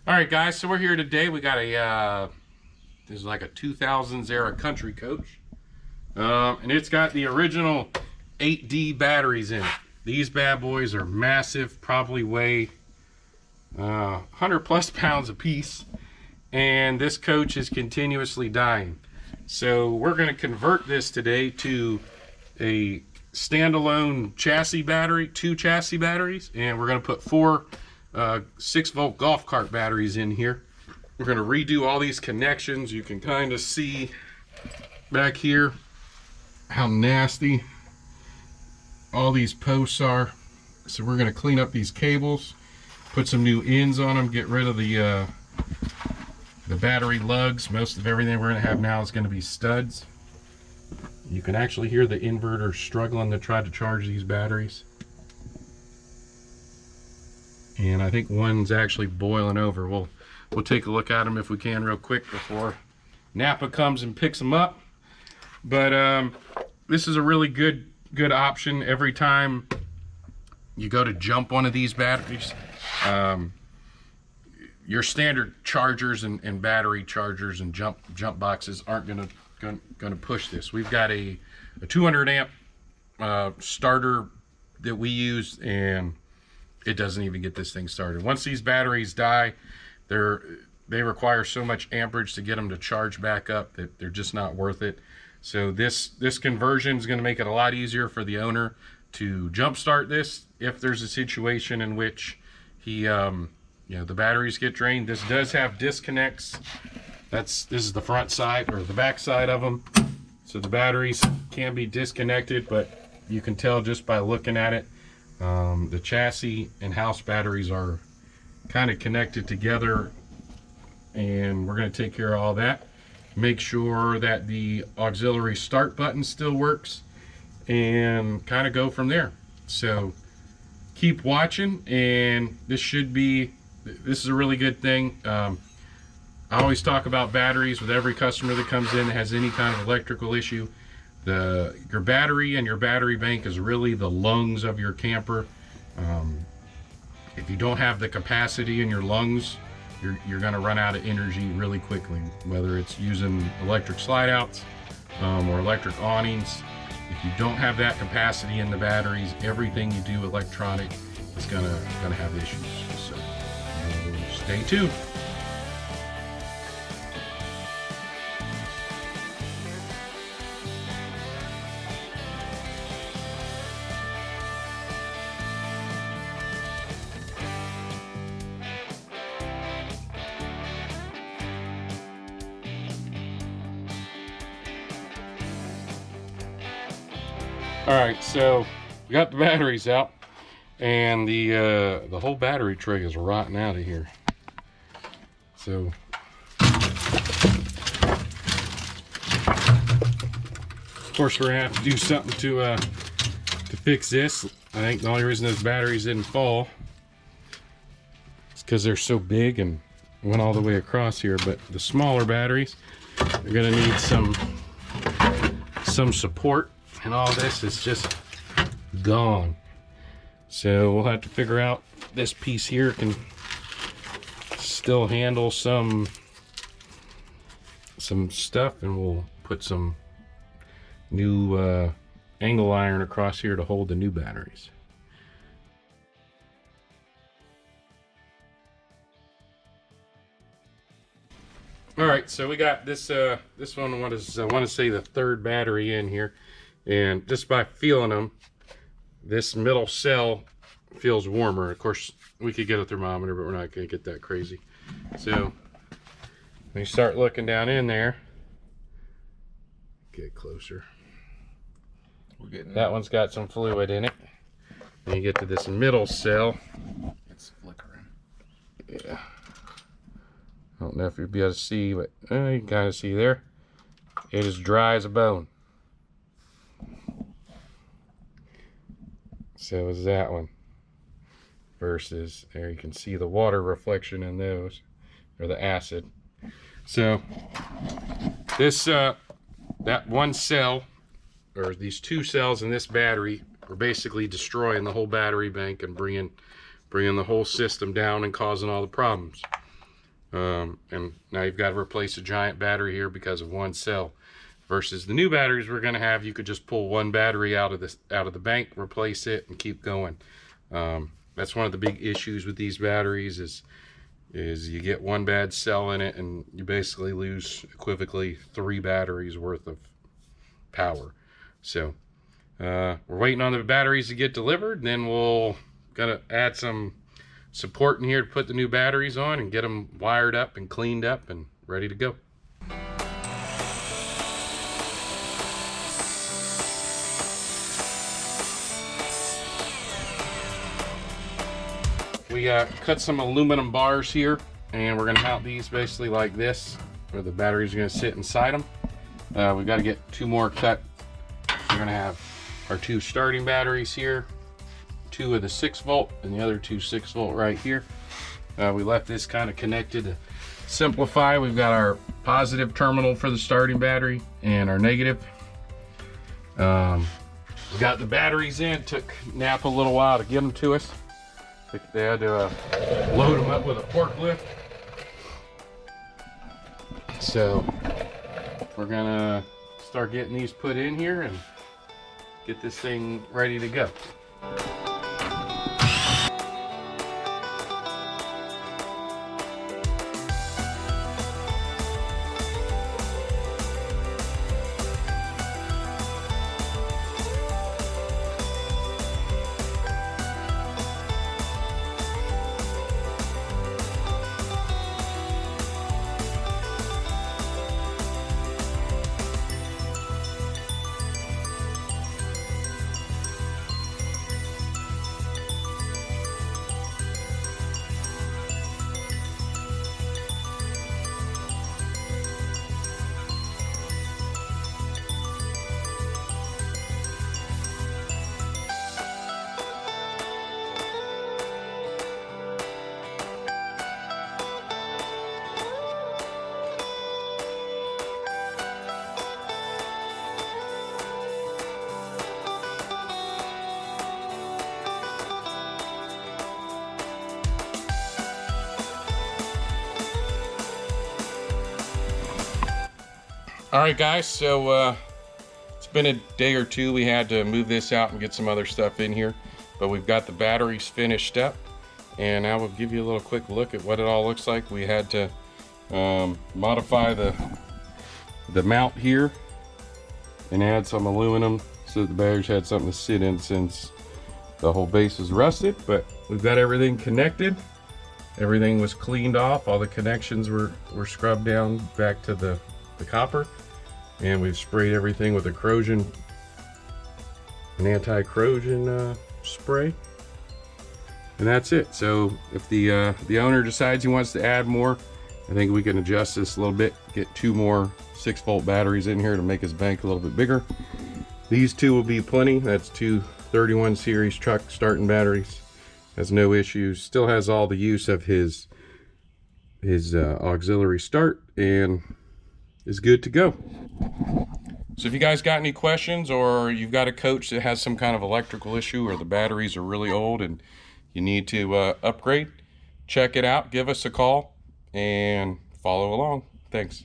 All right, guys, so we're here today. We got a this is like a 2000s era country coach, and it's got the original 8D batteries in it. These bad boys are massive, probably weigh 100 plus pounds a piece, and this coach is continuously dying. So we're going to convert this today to a standalone chassis battery, 2 chassis batteries, and we're going to put 4 6-volt golf cart batteries in here. We're going to redo all these connections. You can kind of see back here how nasty all these posts are. So we're going to clean up these cables, put some new ends on them, get rid of the battery lugs. Most of everything we're going to have now is going to be studs. You can actually hear the inverter struggling to try to charge these batteries. And I think one's actually boiling over. We'll take a look at them if we can real quick before Napa comes and picks them up. But this is a really good option. Every time you go to jump one of these batteries, your standard chargers and battery chargers and jump boxes aren't gonna push this. We've got a 200 amp starter that we use, and it doesn't even get this thing started. Once these batteries die, they require so much amperage to get them to charge back up that they're just not worth it. So this conversion is going to make it a lot easier for the owner to jump start this if there's a situation in which he the batteries get drained. This does have disconnects. This is the front side or the back side of them, so the batteries can be disconnected, but you can tell just by looking at it. The chassis and house batteries are kind of connected together, and we're going to take care of all that. Make sure that the auxiliary start button still works, and kind of go from there. So keep watching, and this is a really good thing. I always talk about batteries with every customer that comes in that has any kind of electrical issue. Your battery and your battery bank is really the lungs of your camper. If you don't have the capacity in your lungs, you're going to run out of energy really quickly, whether it's using electric slide outs or electric awnings. If you don't have that capacity in the batteries, everything you do electronic is going to have issues. So stay tuned. All right, so we got the batteries out, and the whole battery tray is rotting out of here. So of course we're gonna have to do something to fix this. I think the only reason those batteries didn't fall is because they're so big and went all the way across here. But the smaller batteries are gonna need some support. And all this is just gone. So we'll have to figure out this piece here can still handle some stuff, and we'll put some new angle iron across here to hold the new batteries. All right, so we got this one. I want to say the 3rd battery in here. And just by feeling them, this middle cell feels warmer. Of course, we could get a thermometer, but we're not going to get that crazy. So when you start looking down in there, get closer. We're getting that one's got some fluid in it. Then you get to this middle cell. It's flickering. Yeah. I don't know if you'll be able to see, but you can kind of see there. It is dry as a bone. So is that one. Versus, there you can see the water reflection in those, or the acid. So this that one cell, or these 2 cells in this battery, are basically destroying the whole battery bank and bringing the whole system down and causing all the problems. And now you've got to replace a giant battery here because of one cell. Versus the new batteries we're going to have, you could just pull one battery out of the bank, replace it, and keep going. That's one of the big issues with these batteries is you get one bad cell in it and you basically lose equivocally 3 batteries worth of power. So we're waiting on the batteries to get delivered, and then we'll gotta add some support in here to put the new batteries on and get them wired up and cleaned up and ready to go. We cut some aluminum bars here, and we're gonna mount these basically like this, where the batteries are gonna sit inside them. We've got to get 2 more cut. We're gonna have our 2 starting batteries here, 2 of the 6-volt, and the other 2 6-volt right here. We left this kind of connected to simplify. We've got our positive terminal for the starting battery and our negative. We got the batteries in. Took Napa a little while to get them to us. They had to load them up with a forklift. So we're gonna start getting these put in here and get this thing ready to go. All right, guys, so it's been a day or two. We had to move this out and get some other stuff in here, but we've got the batteries finished up, and I will give you a little quick look at what it all looks like. We had to modify the mount here and add some aluminum so that the batteries had something to sit in, since the whole base is rusted. But we've got everything connected. Everything was cleaned off. All the connections were scrubbed down back to the copper, and we've sprayed everything with an anti-corrosion spray, and that's it. So if the owner decides he wants to add more, I think we can adjust this a little bit, get 2 more 6-volt batteries in here to make his bank a little bit bigger. These 2 will be plenty. That's 2 31 series truck starting batteries. Has no issues. Still has all the use of his auxiliary start, and is good to go. So if you guys got any questions, or you've got a coach that has some kind of electrical issue, or the batteries are really old and you need to upgrade, check it out, give us a call, and follow along. Thanks.